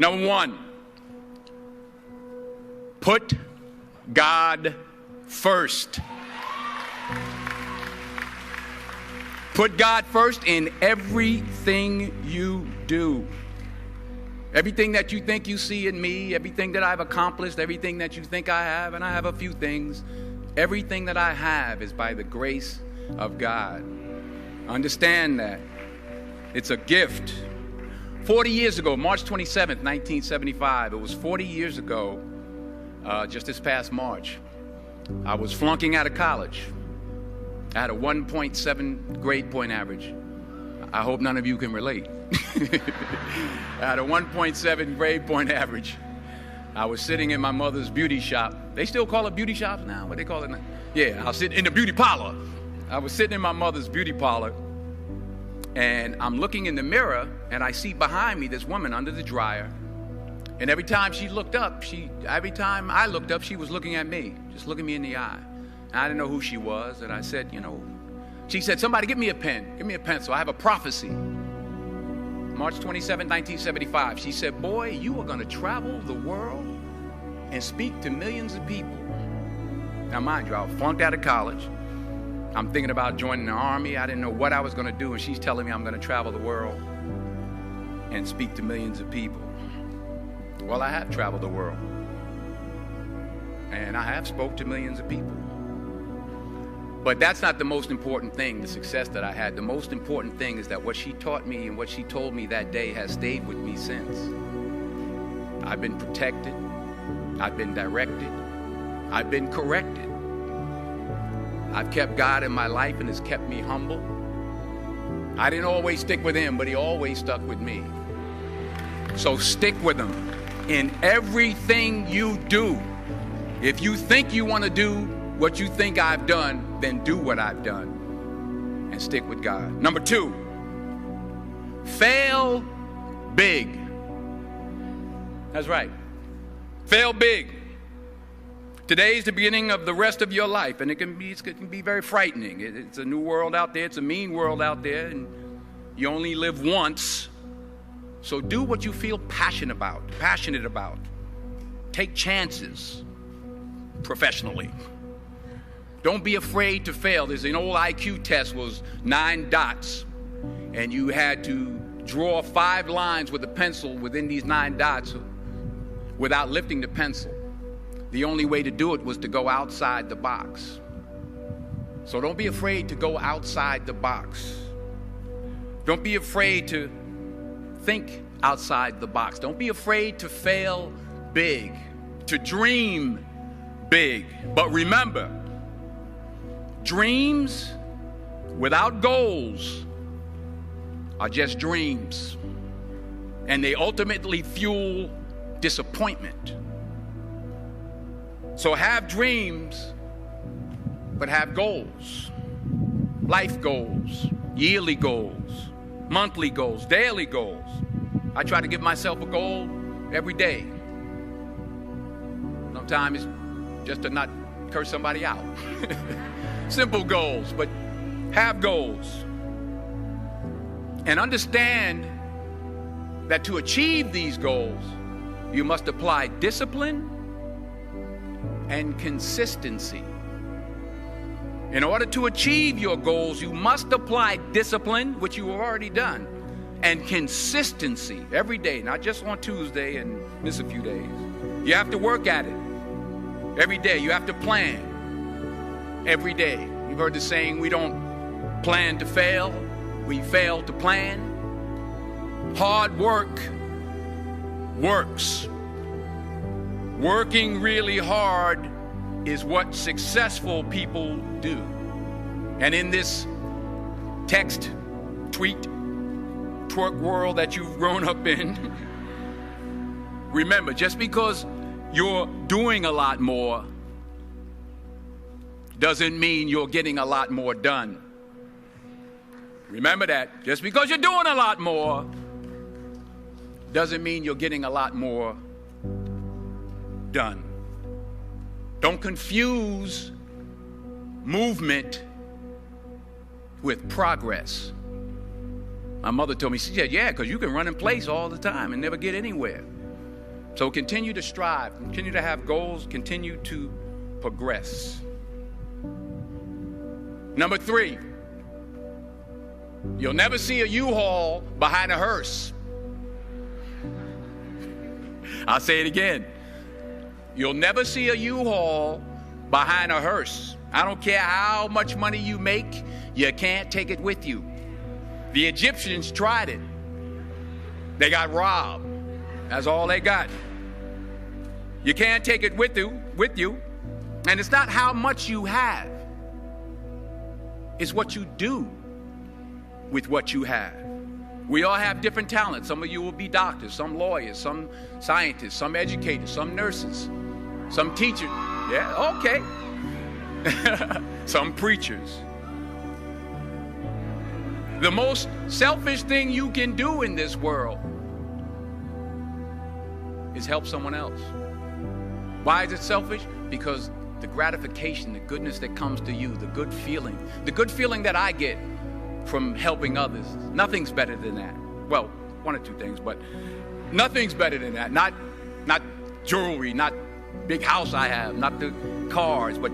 Number one, put God first. Put God first in everything you do. Everything that you think you see in me, everything that I've accomplished, everything that you think I have, and I have a few things, everything that I have is by the grace of God. Understand that. It's a gift. 40 years ago, March 27th, 1975, it was 40 years ago, just this past March, I was flunking out of college. I had a 1.7 grade point average. I hope none of you can relate. I had a 1.7 grade point average. I was sitting in my mother's beauty shop. They still call it beauty shops now? What they call it now? Yeah, I was sitting in the beauty parlor. I was sitting in my mother's beauty parlor, and I'm looking in the mirror, and I see behind me this woman under the dryer. And every time she looked up, every time I looked up, she was looking at me, just looking me in the eye. And I didn't know who she was, and I said, she said, somebody give me a pen, give me a pencil. I have a prophecy. March 27, 1975, she said, boy, you are going to travel the world and speak to millions of people. Now, mind you, I flunked out of college. I'm thinking about joining the army. I didn't know what I was going to do, and she's telling me I'm going to travel the world and speak to millions of people. Well, I have traveled the world, and I have spoke to millions of people. But that's not the most important thing, the success that I had. The most important thing is that what she taught me and what she told me that day has stayed with me since. I've been protected. I've been directed. I've been corrected. I've kept God in my life, and it's kept me humble. I didn't always stick with him, but he always stuck with me. So stick with him in everything you do. If you think you want to do what you think I've done, then do what I've done and stick with God. Number two, fail big. That's right. Fail big. Today is the beginning of the rest of your life, and it can be very frightening. It's a new world out there. It's a mean world out there, and you only live once. So do what you feel passionate about. Take chances professionally. Don't be afraid to fail. There's an old IQ test, was 9 dots, and you had to draw 5 lines with a pencil within these 9 dots without lifting the pencil. The only way to do it was to go outside the box. So don't be afraid to go outside the box. Don't be afraid to think outside the box. Don't be afraid to fail big, to dream big. But remember, dreams without goals are just dreams, and they ultimately fuel disappointment. So have dreams, but have goals. Life goals, yearly goals, monthly goals, daily goals. I try to give myself a goal every day. Sometimes it's just to not curse somebody out. Simple goals, but have goals. And understand that to achieve these goals, you must apply discipline and consistency. In order to achieve your goals, you must apply discipline, which you have already done, and consistency every day, not just on Tuesday and miss a few days. You have to work at it every day. You have to plan every day. You've heard the saying, we don't plan to fail, we fail to plan. Hard work works. Working really hard is what successful people do. And in this text, tweet, twerk world that you've grown up in, remember, just because you're doing a lot more doesn't mean you're getting a lot more done. Remember that. Just because you're doing a lot more doesn't mean you're getting a lot more done. Don't confuse movement with progress. My mother told me, she said, yeah, because you can run in place all the time and never get anywhere. So continue to strive, continue to have goals, continue to progress. Number 3, you'll never see a U-Haul behind a hearse. I'll say it again. You'll never see a U-Haul behind a hearse. I don't care how much money you make, you can't take it with you. The Egyptians tried it. They got robbed. That's all they got. You can't take it with you. And it's not how much you have. It's what you do with what you have. We all have different talents. Some of you will be doctors, some lawyers, some scientists, some educators, some nurses, some teachers. Yeah, okay. Some preachers. The most selfish thing you can do in this world is help someone else. Why is it selfish? Because the gratification, the goodness that comes to you, the good feeling that I get from helping others, nothing's better than that. Well, one or two things, but nothing's better than that. Not jewelry, not big house I have, not the cars, but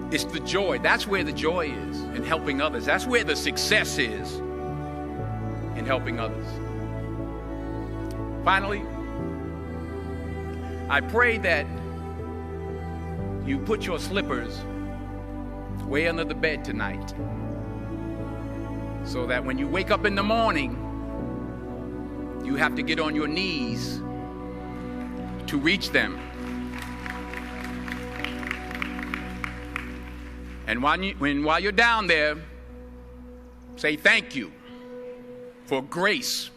it's the joy. That's where the joy is, in helping others. That's where the success is, in helping others. Finally, I pray that you put your slippers way under the bed tonight, so that when you wake up in the morning, you have to get on your knees to reach them. And while you're down there, say thank you for grace.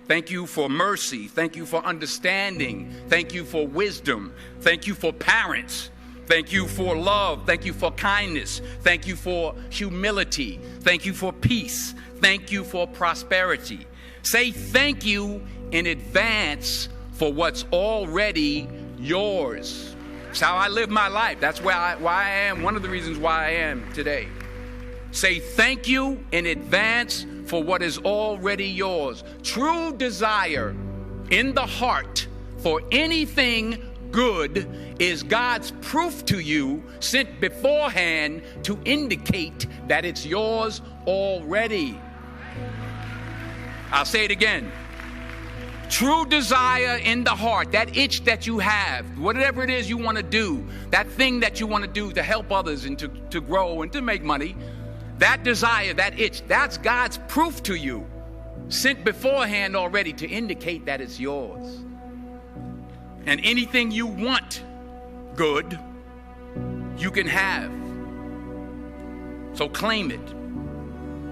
Thank you for mercy. Thank you for understanding. Thank you for wisdom. Thank you for parents. Thank you for love. Thank you for kindness. Thank you for humility. Thank you for peace. Thank you for prosperity. Say thank you in advance for what's already yours. That's how I live my life. That's why I am, one of the reasons why I am today. Say thank you in advance for what is already yours. True desire in the heart for anything good is God's proof to you, sent beforehand to indicate that it's yours already. I'll say it again. True desire in the heart, that itch that you have, whatever it is you want to do, that thing that you want to do to help others and to grow and to make money, that desire, that itch, that's God's proof to you, sent beforehand already to indicate that it's yours. And anything you want good, you can have. So claim it.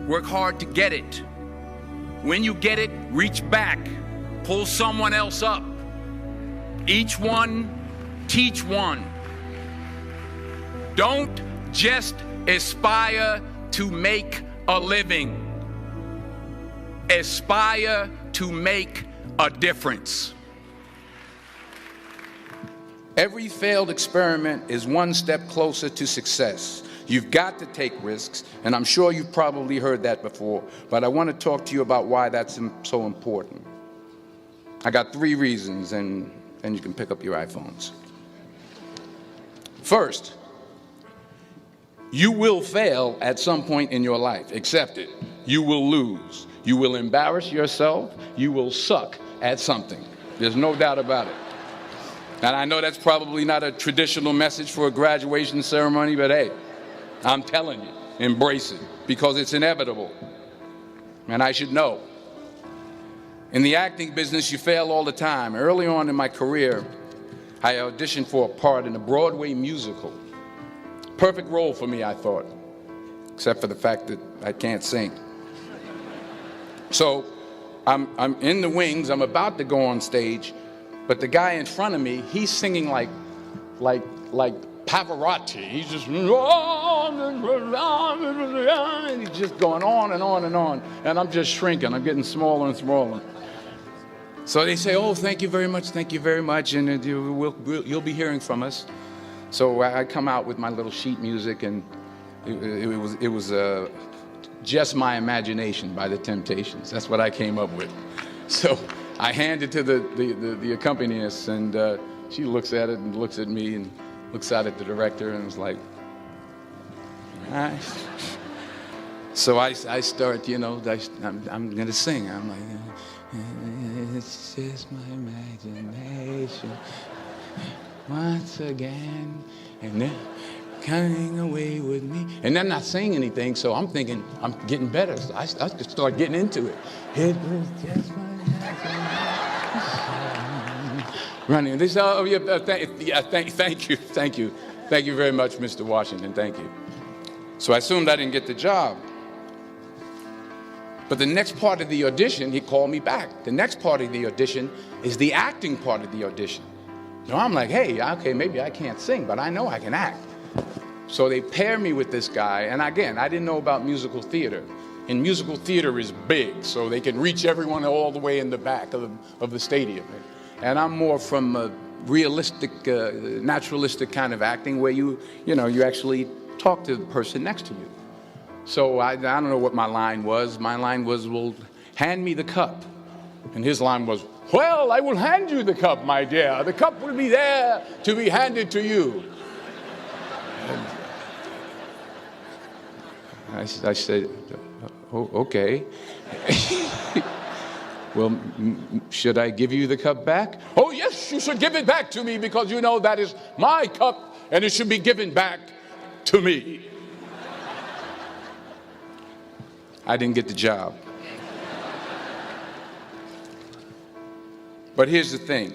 Work hard to get it. When you get it, reach back. Pull someone else up. Each one, teach one. Don't just aspire to make a living. Aspire to make a difference. Every failed experiment is one step closer to success. You've got to take risks, and I'm sure you've probably heard that before, but I want to talk to you about why that's so important. I got 3 reasons, and you can pick up your iPhones. First, you will fail at some point in your life. Accept it. You will lose. You will embarrass yourself. You will suck at something. There's no doubt about it. And I know that's probably not a traditional message for a graduation ceremony, but hey, I'm telling you, embrace it, because it's inevitable. And I should know. In the acting business, you fail all the time. Early on in my career, I auditioned for a part in a Broadway musical. Perfect role for me, I thought, except for the fact that I can't sing. So I'm in the wings. I'm about to go on stage, but the guy in front of me, he's singing like Pavarotti. He's just, and he's just going on and on and on. And I'm just shrinking. I'm getting smaller and smaller. So they say, oh, thank you very much, and you'll be hearing from us. So I come out with my little sheet music, and it was Just My Imagination by The Temptations. That's what I came up with. So I hand it to the accompanist, and she looks at it and looks at me and looks out at the director and was like, all right. So I start, I'm going to sing. I'm like, it's just my imagination once again, and they're coming away with me. And they're not saying anything, so I'm thinking I'm getting better. So I start getting into it. It was just my imagination. Running. They say, oh, yeah, thank you. Thank you very much, Mr. Washington. Thank you. So I assumed I didn't get the job. But the next part of the audition, he called me back. The next part of the audition is the acting part of the audition. So I'm like, hey, okay, maybe I can't sing, but I know I can act. So they pair me with this guy, and again, I didn't know about musical theater. And musical theater is big, so they can reach everyone all the way in the back of the stadium. And I'm more from a realistic, naturalistic kind of acting where you actually talk to the person next to you. So I don't know what my line was. My line was, well, hand me the cup. And his line was, well, I will hand you the cup, my dear. The cup will be there to be handed to you. I said, oh, okay. Well, should I give you the cup back? Oh, yes, you should give it back to me because you know that is my cup and it should be given back to me. I didn't get the job. But here's the thing.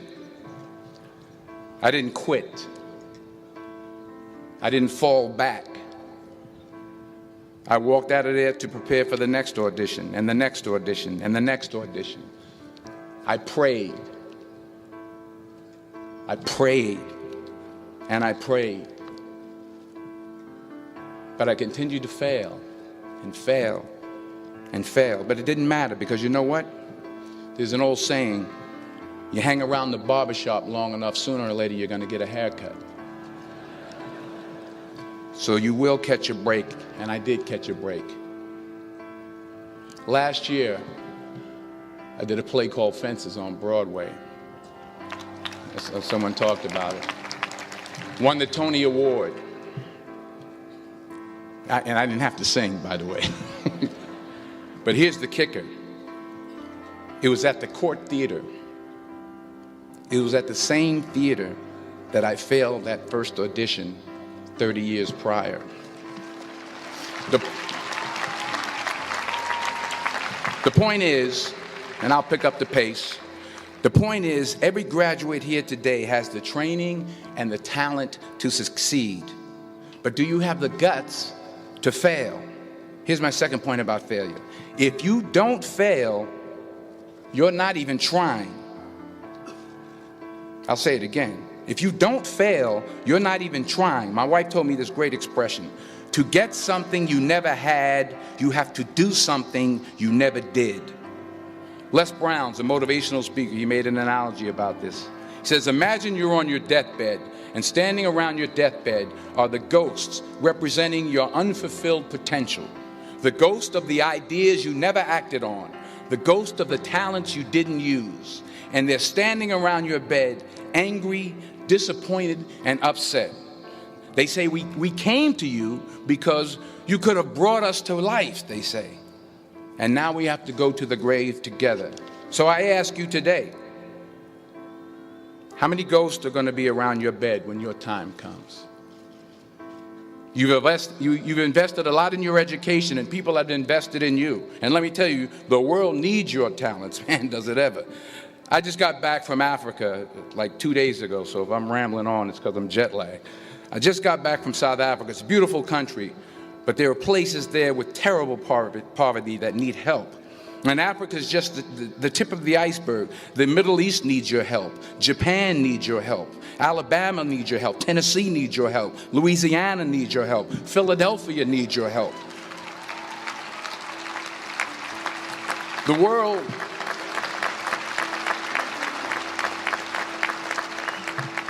I didn't quit. I didn't fall back. I walked out of there to prepare for the next audition, and the next audition, and the next audition. I prayed. I prayed, and I prayed. But I continued to fail, and fail, and fail. But it didn't matter, because you know what? There's an old saying, you hang around the barbershop long enough, sooner or later you're going to get a haircut. So you will catch a break, and I did catch a break. Last year, I did a play called Fences on Broadway. Someone talked about it. Won the Tony Award. And I didn't have to sing, by the way. But here's the kicker. It was at the Court Theater. It was at the same theater that I failed that first audition 30 years prior. The point is, and I'll pick up the pace, the point is every graduate here today has the training and the talent to succeed. But do you have the guts to fail? Here's my second point about failure. If you don't fail, you're not even trying. I'll say it again. If you don't fail, you're not even trying. My wife told me this great expression. To get something you never had, you have to do something you never did. Les Brown's a motivational speaker. He made an analogy about this. He says, imagine you're on your deathbed, and standing around your deathbed are the ghosts representing your unfulfilled potential. The ghost of the ideas you never acted on. The ghost of the talents you didn't use. And they're standing around your bed, angry, disappointed, and upset. They say, we came to you because you could have brought us to life, they say. And now we have to go to the grave together. So I ask you today, how many ghosts are going to be around your bed when your time comes? You've invested a lot in your education, and people have invested in you. And let me tell you, the world needs your talents. Man, does it ever. I just got back from Africa like 2 days ago, so if I'm rambling on, it's because I'm jet lagged. I just got back from South Africa. It's a beautiful country, but there are places there with terrible poverty that need help. And Africa is just the tip of the iceberg. The Middle East needs your help. Japan needs your help. Alabama needs your help. Tennessee needs your help. Louisiana needs your help. Philadelphia needs your help. The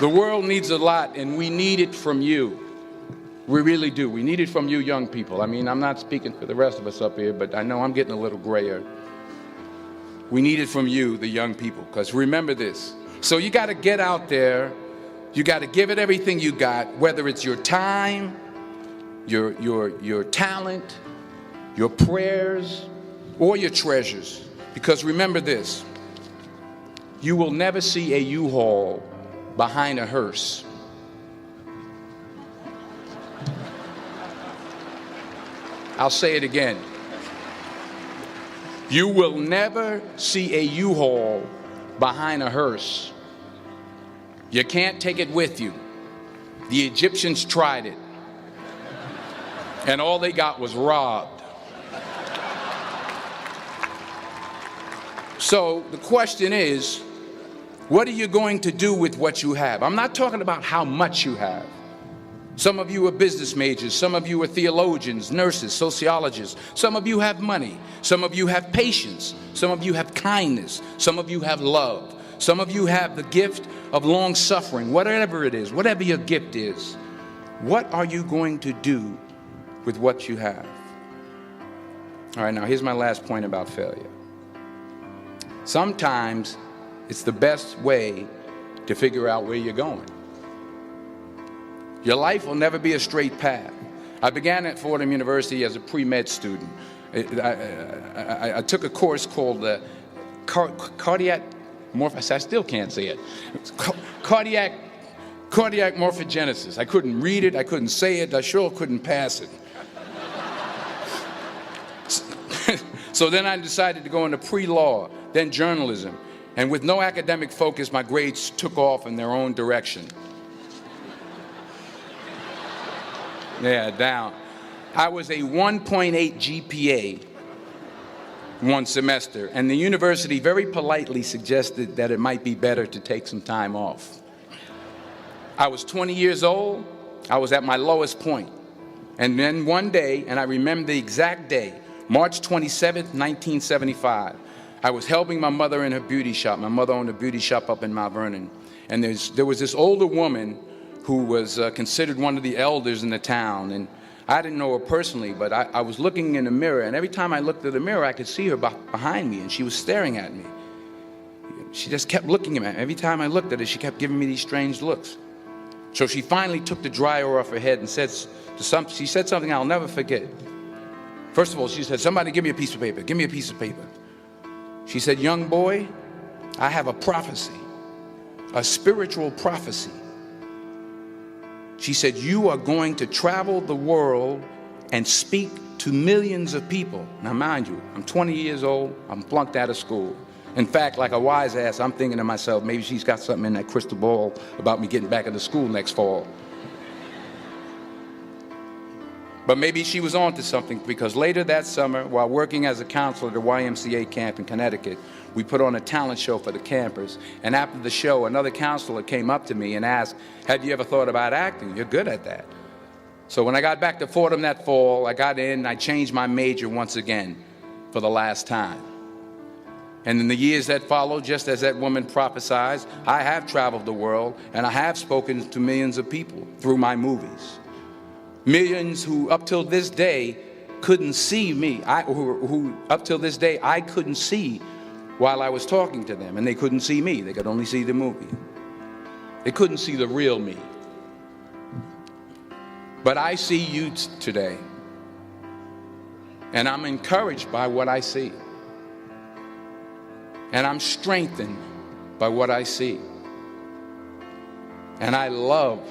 world needs a lot, and we need it from you. We really do. We need it from you young people. I mean, I'm not speaking for the rest of us up here, but I know I'm getting a little grayer. We need it from you, the young people, because remember this. So you got to get out there. You got to give it everything you got, whether it's your time, your talent, your prayers, or your treasures. Because remember this, you will never see a U-Haul behind a hearse. I'll say it again. You will never see a U-Haul behind a hearse. You can't take it with you. The Egyptians tried it, and all they got was robbed. So the question is, what are you going to do with what you have? I'm not talking about how much you have. Some of you are business majors. Some of you are theologians, nurses, sociologists. Some of you have money. Some of you have patience. Some of you have kindness. Some of you have love. Some of you have the gift of long suffering. Whatever it is, whatever your gift is, what are you going to do with what you have? All right, now here's my last point about failure. Sometimes it's the best way to figure out where you're going. Your life will never be a straight path. I began at Fordham University as a pre-med student. I took a course called cardiac morphogenesis. I still can't say it. Cardiac morphogenesis. I couldn't read it. I couldn't say it. I sure couldn't pass it. So then I decided to go into pre-law, then journalism. And with no academic focus, my grades took off in their own direction. Yeah, down. I was a 1.8 GPA one semester, and the university very politely suggested that it might be better to take some time off. I was 20 years old. I was at my lowest point. And then one day, and I remember the exact day, March 27th, 1975, I was helping my mother in her beauty shop. My mother owned a beauty shop up in Mount Vernon. And there was this older woman who was considered one of the elders in the town. And I didn't know her personally, but I was looking in the mirror, and every time I looked at the mirror, I could see her behind me, and she was staring at me. She just kept looking at me. Every time I looked at her, she kept giving me these strange looks. So she finally took the dryer off her head and she said something I'll never forget. First of all, she said, "Somebody give me a piece of paper. Give me a piece of paper." She said, "Young boy, I have a prophecy, a spiritual prophecy." She said, "You are going to travel the world and speak to millions of people." Now, mind you, I'm 20 years old. I'm flunked out of school. In fact, like a wise ass, I'm thinking to myself, maybe she's got something in that crystal ball about me getting back into school next fall. But maybe she was on to something, because later that summer, while working as a counselor at the YMCA camp in Connecticut, we put on a talent show for the campers. And after the show, another counselor came up to me and asked, "Have you ever thought about acting? You're good at that." So when I got back to Fordham that fall, I got in and I changed my major once again for the last time. And in the years that followed, just as that woman prophesied, I have traveled the world and I have spoken to millions of people through my movies. Millions who up till this day couldn't see me, who up till this day I couldn't see while I was talking to them, and they couldn't see me. They could only see the movie. They couldn't see the real me. But I see you today, and I'm encouraged by what I see. And I'm strengthened by what I see. And I love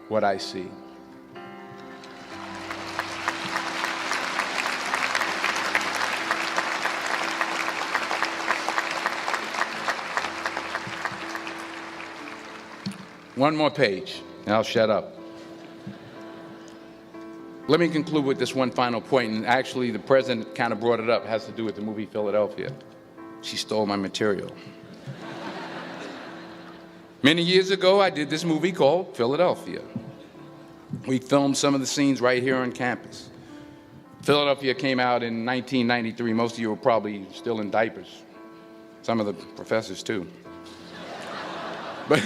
what I see. One more page, and I'll shut up. Let me conclude with this one final point, and actually the president kind of brought it up. It has to do with the movie Philadelphia. She stole my material. Many years ago, I did this movie called Philadelphia. We filmed some of the scenes right here on campus. Philadelphia came out in 1993. Most of you were probably still in diapers. Some of the professors, too. But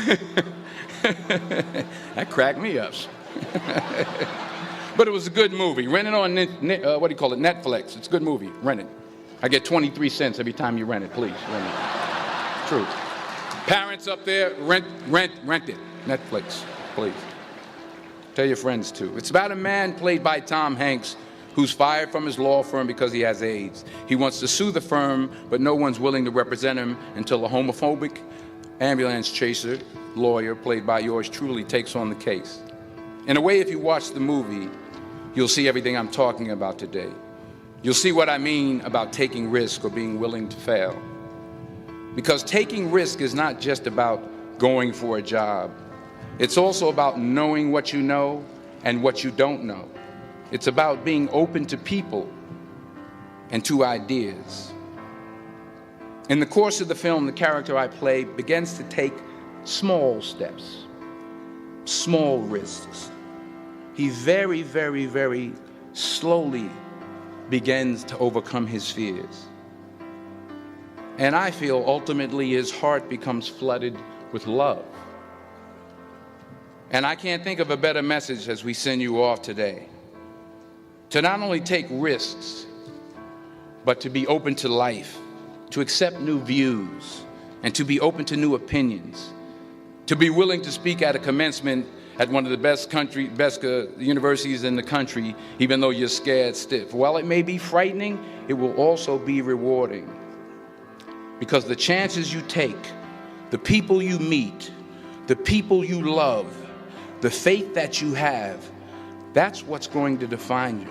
that cracked me up. But it was a good movie. Rent it on Netflix. It's a good movie. Rent it. I get 23 cents every time you rent it, please. Rent it. True. Parents up there, rent it. Netflix, please. Tell your friends too. It's about a man played by Tom Hanks who's fired from his law firm because he has AIDS. He wants to sue the firm, but no one's willing to represent him until a homophobic ambulance chaser lawyer, played by yours truly, takes on the case. In a way, if you watch the movie, you'll see everything I'm talking about today. You'll see what I mean about taking risk or being willing to fail. Because taking risk is not just about going for a job. It's also about knowing what you know and what you don't know. It's about being open to people and to ideas. In the course of the film, the character I play begins to take small steps, small risks. He very, very, very slowly begins to overcome his fears. And I feel ultimately his heart becomes flooded with love. And I can't think of a better message as we send you off today. To not only take risks, but to be open to life, to accept new views, and to be open to new opinions, to be willing to speak at a commencement at one of the best universities in the country, even though you're scared stiff. While it may be frightening, it will also be rewarding. Because the chances you take, the people you meet, the people you love, the faith that you have, that's what's going to define you.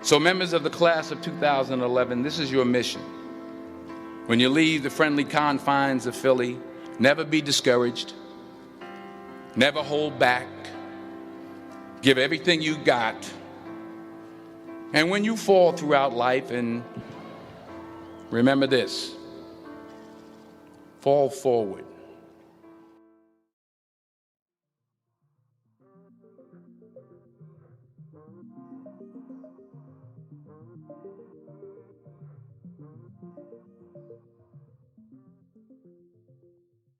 So members of the class of 2011, this is your mission. When you leave the friendly confines of Philly, never be discouraged. Never hold back. Give everything you got. And when you fall throughout life, and remember this, fall forward.